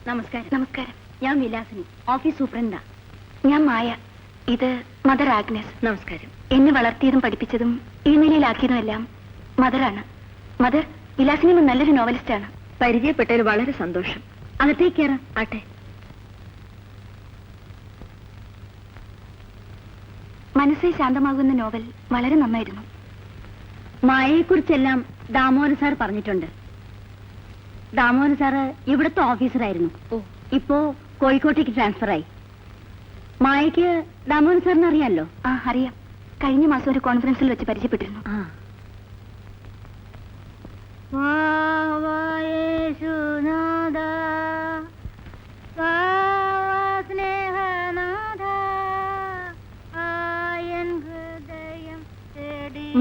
നമസ്കാരം. നമസ്കാരം. ഞാൻ വിലാസിനി, ഓഫീസ് സൂപ്രണ്ടാ. ഞാൻ മായ. ഇത് മദർ ആഗ്നസ്. നമസ്കാരം. എന്നെ വളർത്തിയതും പഠിപ്പിച്ചതും ഈ നിലയിലാക്കിയതുമെല്ലാം മദറാണ്. മദർ വിലാസിനി നല്ലൊരു നോവലിസ്റ്റാണ്. പരിചയപ്പെട്ടതിൽ വളരെ സന്തോഷം. അകത്തേക്ക് കയറാം. ആട്ടെ. മനസ്സേ ശാന്തമാകുന്ന നോവൽ വളരെ നന്നായിരുന്നു. മായയെക്കുറിച്ചെല്ലാം ദാമോദരൻ സാർ പറഞ്ഞിട്ടുണ്ട്. ദാമോദരൻ സാറ് ഇവിടുത്തെ ഓഫീസറായിരുന്നു. ഇപ്പോ കോഴിക്കോട്ടേക്ക് ട്രാൻസ്ഫർ ആയി. മായയ്ക്ക് ദാമോദരൻ സാറിന് അറിയാമല്ലോ? ആ, അറിയാം. കഴിഞ്ഞ മാസം ഒരു കോൺഫറൻസിൽ വെച്ച് പരിചയപ്പെട്ടിരുന്നു.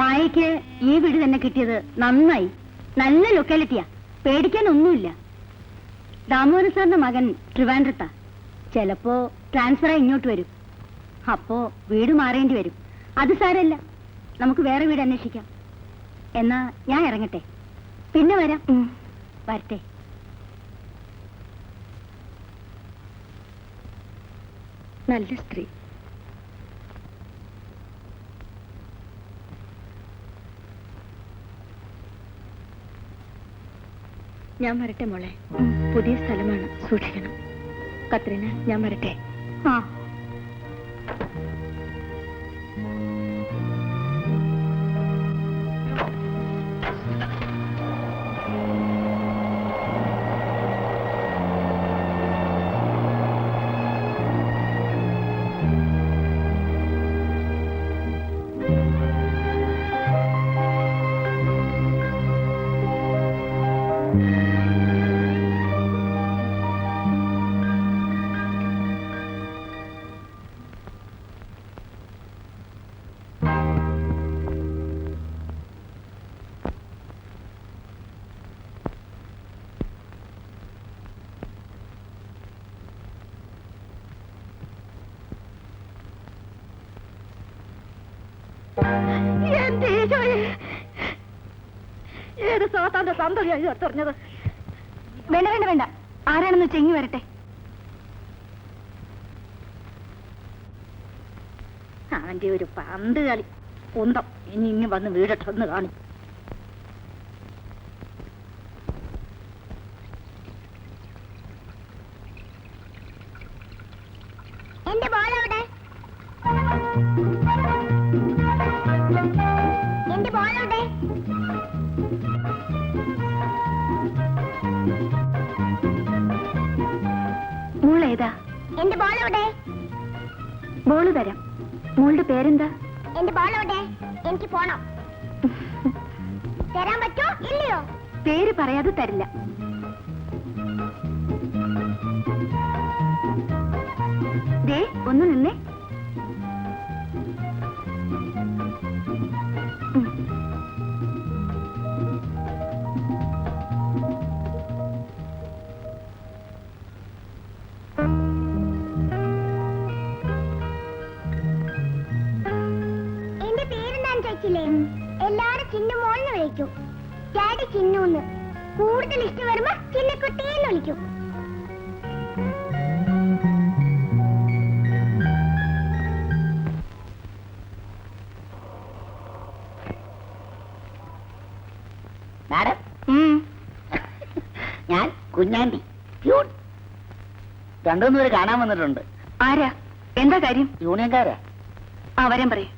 മായയ്ക്ക് ഈ വീട് തന്നെ കിട്ടിയത് നന്നായി. നല്ല ലൊക്കാലിറ്റിയാ, പേടിക്കാനൊന്നുമില്ല. ദാമോദരൻ സാറിന്റെ മകൻ ട്രിവാൻഡ്രത്താ. ചിലപ്പോ ട്രാൻസ്ഫർ ആയി ഇങ്ങോട്ട് വരും. അപ്പോ വീട് മാറേണ്ടി വരും. അത് സാരല്ല, നമുക്ക് വേറെ വീട് അന്വേഷിക്കാം. എന്നാ ഞാൻ ഇറങ്ങട്ടെ, പിന്നെ വരാം. വരട്ടെ. നല്ല സ്ത്രീ. ഞാൻ വരട്ടെ മോളെ. പുതിയ സ്ഥലമാണ്, സൂക്ഷിക്കണം. കത്രീന, ഞാൻ വരട്ടെ. ആ. ഏത് സാത്താന്റെ സന്തതിയായി എടുത്തെറിഞ്ഞത്? വേണ്ട വേണ്ട വേണ്ട, ആരാണെന്ന് ചെങ്ങി വരട്ടെ. അവന്റെ ഒരു പന്ത് കളി കുന്തം. ഇനി ഇനി വന്ന് വീടട്ടൊന്ന് കാണി. എന്റെ ബോളവിടെ, എന്റെ ബോളവിടെ. മോളേതാ? എന്റെ ബോളവിടെ. ബോള് തരാം. മോളുടെ പേരെന്താ? എന്റെ ബോളവിടെ. എനിക്ക് പോണം. തരാൻ പറ്റോ ഇല്ലയോ? പേര് പറയാതെ തരില്ല. ദേ ഒന്ന് നിന്നേ. എന്റെ പേരെന്താന്ന് ചോദിച്ചില്ലേ? എല്ലാരും ചിന്നു മോളിന് വിളിക്കും. ഡാഡി ചിന്നൂന്ന്. കൂടുതൽ ഇഷ്ടം വരുമ്പോ ചിന്നക്കുട്ടിയെന്ന് വിളിക്കും. മാഡം, ഞാൻ കുഞ്ഞാണ്ടി. രണ്ടുമൂന്ന് പേര് കാണാൻ വന്നിട്ടുണ്ട്. ആരാ? എന്താ കാര്യം? യൂണിയൻകാരാ. ആ, വരാൻ പറയും.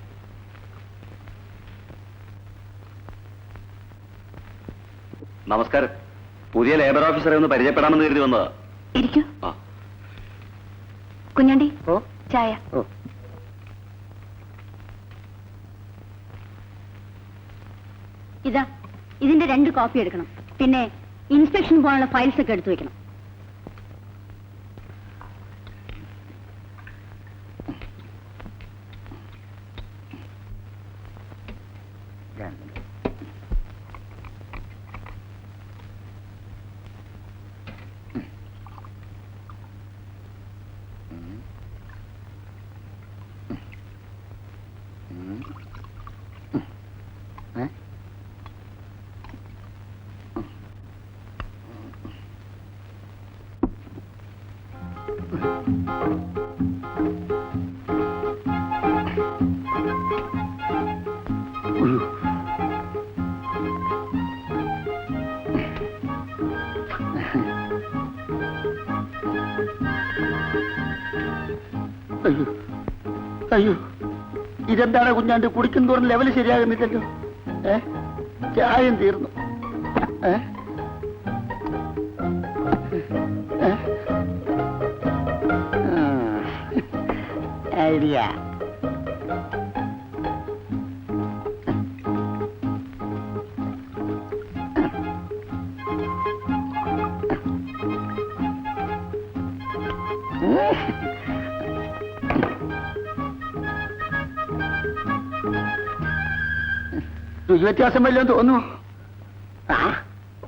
നമസ്കാരം. പുതിയ ലേബർ ഓഫീസറെ ഒന്ന് പരിചയപ്പെടാമെന്ന് കരുതി വന്നതാ. ഇരിക്കൂ. കുഞ്ഞാണ്ടി, ഓ ചായ. ഓ ഇതാ, ഇതിന്റെ 2 കോപ്പി എടുക്കണം. പിന്നെ ഇൻസ്പെക്ഷൻ പോകാനുള്ള ഫയൽസ് ഒക്കെ എടുത്തു വെക്കണം. അയ്യോ അയ്യോ ഇതെന്താണ് കുഞ്ഞാണ്ട് കുടിക്കും തോറും ലെവൽ ശരിയാകുന്നില്ലല്ലോ. ചായം തീർന്നു. ഐഡിയ. വ്യത്യാസം വല്ലതും തോന്നുന്നു. ആ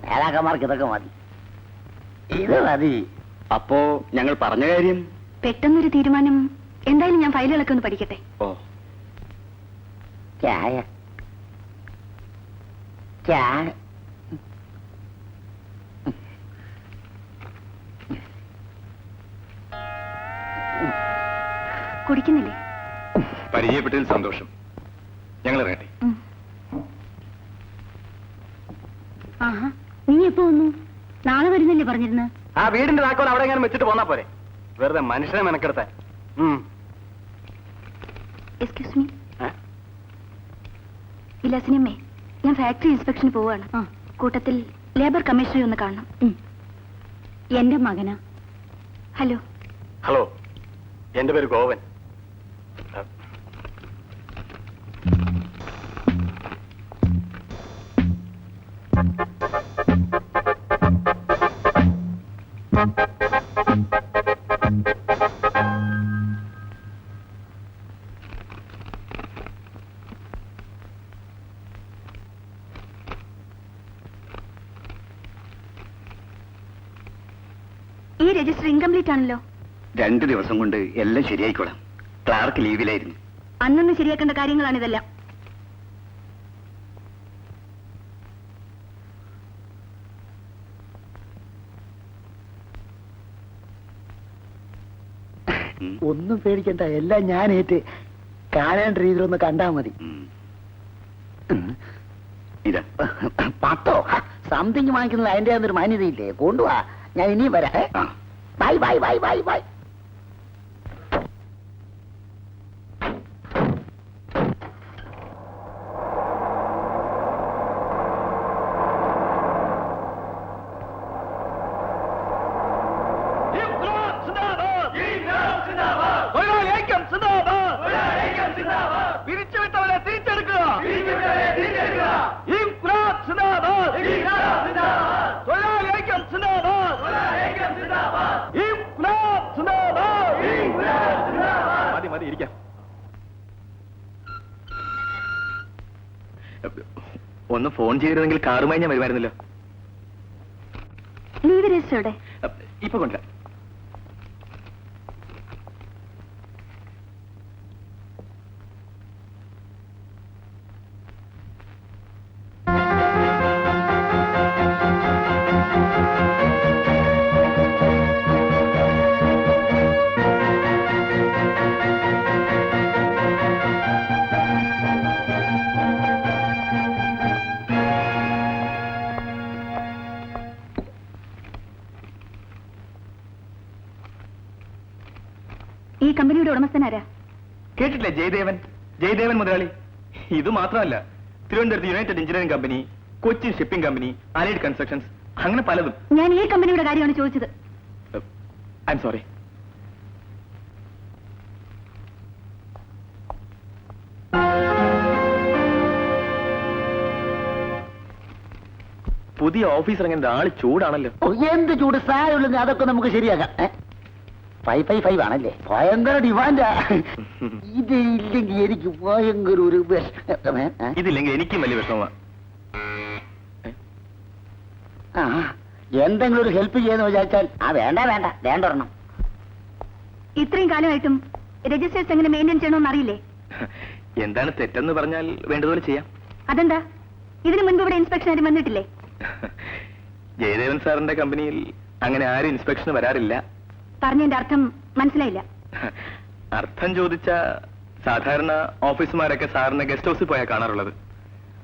നേതാക്കന്മാർക്ക് ഇതൊക്കെ മതി, ഇത് മതി. അപ്പോ ഞങ്ങൾ പറഞ്ഞ കാര്യം പെട്ടെന്നൊരു തീരുമാനം. എന്തായാലും ഞാൻ ഫയലുകളൊക്കെ ഒന്ന് പഠിക്കട്ടെ. ഓ ചായ ചായ. കുടിക്കുന്നില്ലേ? പരിചയപ്പെട്ടതിൽ സന്തോഷം. ഞങ്ങൾ ഇറങ്ങട്ടെ. ആഹാ, നീ എപ്പോ വന്നു? നാളെ വരുന്നല്ലേ പറഞ്ഞിരുന്നു? ആ വീടിന്റെ താക്കോൽ അവിടെ എങ്ങനെ വെച്ചിട്ട് പോന്നാ പോരെ, വെറുതെ മനുഷ്യനെ മെനക്കെടുത്താൻ. Excuse me. വിലാസിനിയമ്മേ, ഞാൻ ഫാക്ടറി ഇൻസ്പെക്ഷന് പോവാണ്. കൂട്ടത്തിൽ ലേബർ കമ്മീഷണറെ ഒന്ന് കാണണം. എന്റെ മകനാ. ഹലോ. ഹലോ, എന്റെ പേര് ഗോവൻ. ഈ രജിസ്റ്റർ ഇൻകംപ്ലീറ്റ് ആണല്ലോ. 2 ദിവസം കൊണ്ട് എല്ലാം ശരിയായിക്കോളാം. ക്ലാർക്ക് ലീവിലായിരുന്നു. അന്നൊന്ന് ശരിയാക്കേണ്ട കാര്യങ്ങളാണിതെല്ലാം. ഒന്നും പേടിക്കണ്ട, എല്ലാം ഞാനേറ്റ്. കാണേണ്ട രീതിയിലൊന്ന് കണ്ടാ മതി. ഇതാ 10 സംതിങ് വാങ്ങിക്കുന്നത് അതിന്റെ ഒരു മാന്യതയില്ലേ? കൊണ്ടുപോവാ, ഞാൻ ഇനിയും വരാം. Bye bye bye bye bye. പിരിച്ചുവിട്ടവരെ തിരിച്ചെടുക്കുക. മതി മതി, ഇരിക്കാം. ഒന്ന് ഫോൺ ചെയ്തിരുന്നെങ്കിൽ കാറുമായി ഞാൻ വരുമായിരുന്നല്ലോ. ലീവ് രജിസ്റ്റർ എവിടെ? ഇപ്പൊ കൊണ്ടുവരാം. ഈ കമ്പനിയുടെ ഉടമസ്ഥനാരാ? കേട്ടിട്ടില്ലേ? ജയദേവൻ. ജയദേവൻ മുതലാളി. ഇത് മാത്രമല്ല, തിരുവനന്തപുരത്ത് United engineering company, Kochi shipping company, allied constructions, അങ്ങനെ പലതും. ഞാൻ ഈ കമ്പനിയുടെ കാര്യമാണ് ചോദിച്ചത്. I am sorry. പുതിയ ഓഫീസർ ഇറങ്ങുന്നത് ആള് ചൂടാണല്ലോ. എന്ത് ചൂട്? സാരമില്ലെന്ന്, അതൊക്കെ നമുക്ക് ശരിയാക്കാം. 555 ആണല്ലേ? ഭയങ്കര ഡിമാൻഡാ. ഇത് ഇല്ലെങ്കിൽ എനിക്ക് ഭയങ്കര ഒരു ഇതില്ലെങ്കിൽ എനിക്കും വലിയ വിഷമമാണ്. എന്തെങ്കിലും ഒരു ഹെൽപ്പ് ചെയ്യാന്ന് വിചാരിച്ചാൽ വേണ്ട വേണ്ട വേണ്ട ഒരെണ്ണം. ഇത്രയും കാലമായിട്ടും രജിസ്റ്റേഴ്സ് എങ്ങനെ മെയിൻറ്റെയിൻ ചെയ്യണമെന്ന് അറിയില്ലേ? എന്താണ് തെറ്റെന്ന് പറഞ്ഞാൽ വേണ്ടതുപോലെ ചെയ്യാം. അതെന്താ? ഇതിനു മുൻപ് ഇവിടെ ഇൻസ്പെക്ഷൻ ആരും വന്നിട്ടില്ലേ? ജയദേവൻ സാറിന്റെ കമ്പനിയിൽ അങ്ങനെ ആരും ഇൻസ്പെക്ഷന് വരാറില്ല. പറഞ്ഞതിന്റെ അർത്ഥം മനസ്സിലായില്ല. അർത്ഥം ചോദിച്ച സാധാരണ ഓഫീസുമാരൊക്കെ സാറിന് ഗസ്റ്റ് ഹൗസിൽ പോയാൽ കാണാറുള്ളത്.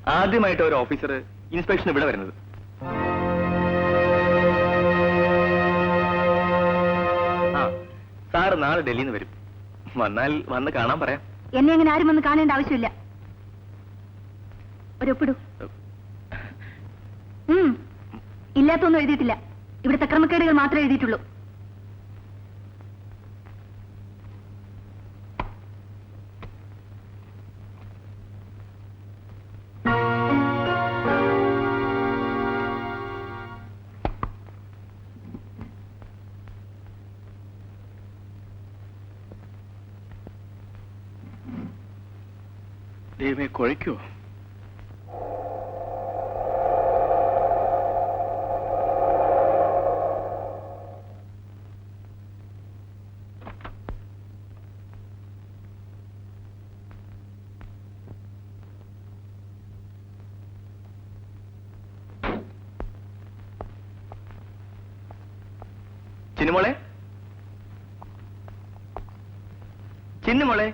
ആദ്യമായിട്ട് ഒരു ഓഫീസർ ഇൻസ്പെക്ഷൻ ഇവിടെ വരുന്നത്. ആ, സാറ് നാളെ ഡൽഹിയിൽ നിന്ന് വരും. വന്നാൽ വന്ന് കാണാൻ പറയാം. എന്നെ അങ്ങനെ ആരും വന്ന് കാണേണ്ട ആവശ്യമില്ല. ഒരു ഒപ്പിടൂ. ഇല്ലാത്തൊന്നും എഴുതിയിട്ടില്ല. ഇവിടുത്തെ ക്രമക്കേടുകൾ മാത്രമേ എഴുതിയിട്ടുള്ളൂ. ദൈവമേ, കുഴയ്ക്കോ? ചിന്നുമോളെ, ചിന്നുമോളെ,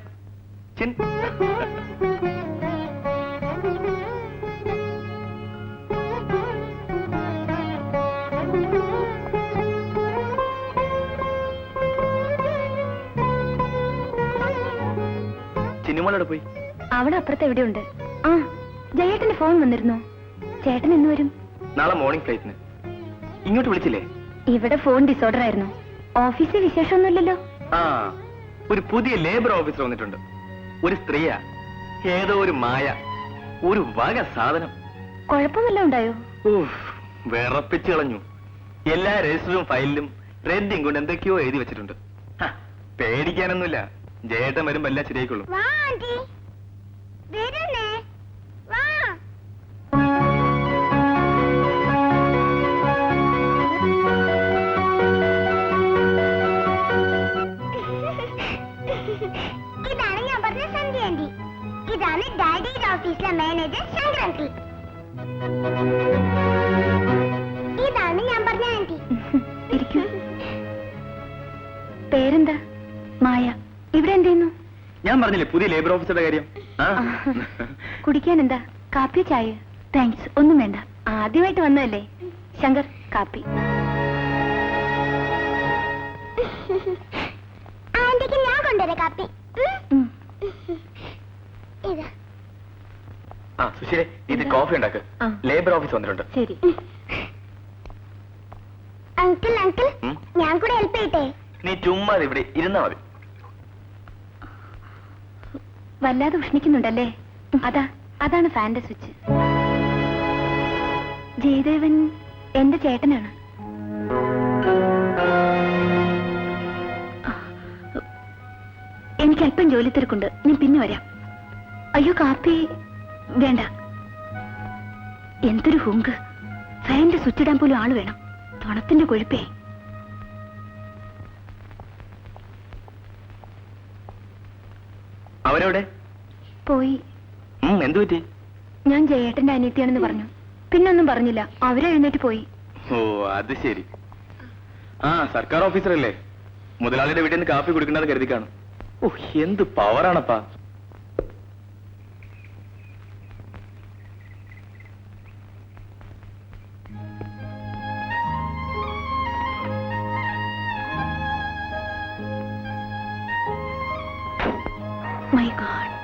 ചിന്നുമോളോട് പോയി. അവിടെ അപ്പുറത്ത് എവിടെയുണ്ട്. ആ, ജയേട്ടന്റെ ഫോൺ വന്നിരുന്നോ? ചേട്ടൻ എന്ന് വരും? നാളെ മോർണിംഗ് ഫ്ലൈറ്റിന്. ഇങ്ങോട്ട് വിളിച്ചില്ലേ? ഇവിടെ ഫോൺ ഡിസോർഡർ ആയിരുന്നു. ഓഫീസിൽ വിശേഷമൊന്നുമില്ലല്ലോ. ആ, ഒരു പുതിയ ലേബർ ഓഫീസർ വന്നിട്ടുണ്ട്. ഒരു സ്ത്രീയാ. ഏതോ ഒരു മായ, ഒരു വക സാധനം. കുഴപ്പമല്ല ഉണ്ടായോ? വിറപ്പിച്ചു കളഞ്ഞു. എല്ലാ രജിസ്റ്ററും ഫയലിലും റെഡ് കൊണ്ട് എന്തൊക്കെയോ എഴുതി വെച്ചിട്ടുണ്ട്. പേടിക്കാനൊന്നുമില്ല. ജയേട്ടൻ വരുമ്പോ എല്ലാം ശരിയായിക്കൊള്ളും. ഇതാണ് ഞാൻ പറഞ്ഞ സന്ധ്യ ആന്റി. ഇതാണ് ഡാഡിയുടെ ഓഫീസിലെ മാനേജർ ശങ്കർ അങ്കിൾ. ഇതാണ് ഞാൻ പറഞ്ഞ ആന്റി. ഇരിക്കൂ. പേരെന്താ? മായ. ഇവിടെ എന്ത് ചെയ്യുന്നു? ഞാൻ പറഞ്ഞില്ലേ പുതിയ ലേബർ ഓഫീസറുടെ കാര്യം. കുടിക്കാൻ എന്താ? കാപ്പിയോ ചായ? താങ്ക്സ്, ഒന്നും വേണ്ട. ആദ്യമായിട്ട് വന്നതല്ലേ. ശങ്കർ, കാപ്പി. ആന്റിക്ക് ഞാൻ കൊണ്ടുവരാം കാപ്പി. ഇതാ. ആ, സുശീലേ, ഇത് കോഫി ഉണ്ടാക്ക്. ആ. ലേബർ ഓഫീസ് വന്നിട്ടുണ്ട്. ശരി. അങ്കിൾ അങ്കിൾ, ഉം? ഞാൻ കൂടെ ഹെൽപ്പ് ചെയ്യട്ടെ? നീ ചുമ്മാ ഇവിടെ ഇരുന്നാ മതി. വല്ലാതെ ഉഷ്ണിക്കുന്നുണ്ടല്ലേ? അതാണ് ഫാന്റെ സ്വിച്ച്. ജയദേവൻ എന്റെ ചേട്ടനാണ്. എനിക്ക് അല്പം ജോലി തിരക്കുണ്ട്. ഞാൻ പിന്നെ വരാം. അയ്യോ, കാപ്പി വേണ്ട. എന്തൊരു ഹുങ്ക്. ഫാനിന്റെ സ്വിച്ച് ഇടാൻ പോലും ആള് വേണം. തണുപ്പിന്റെ കൊഴുപ്പേ. അവരെവിടെ പോയി. എന്തു പറ്റി? ഞാൻ ജയേട്ടന്റെ അനിയത്തിയാണെന്ന് പറഞ്ഞു. പിന്നൊന്നും പറഞ്ഞില്ല. അവരെഴുന്നേറ്റ് പോയി. ഓ, അത് ശരി. ആ, സർക്കാർ ഓഫീസറല്ലേ. മുതലാളിയുടെ വീട്ടിൽ നിന്ന് കാപ്പി കുടിക്കുന്നത് കരുതി കാണും. ഓ, എന്ത് പവറാണപ്പാ. My God.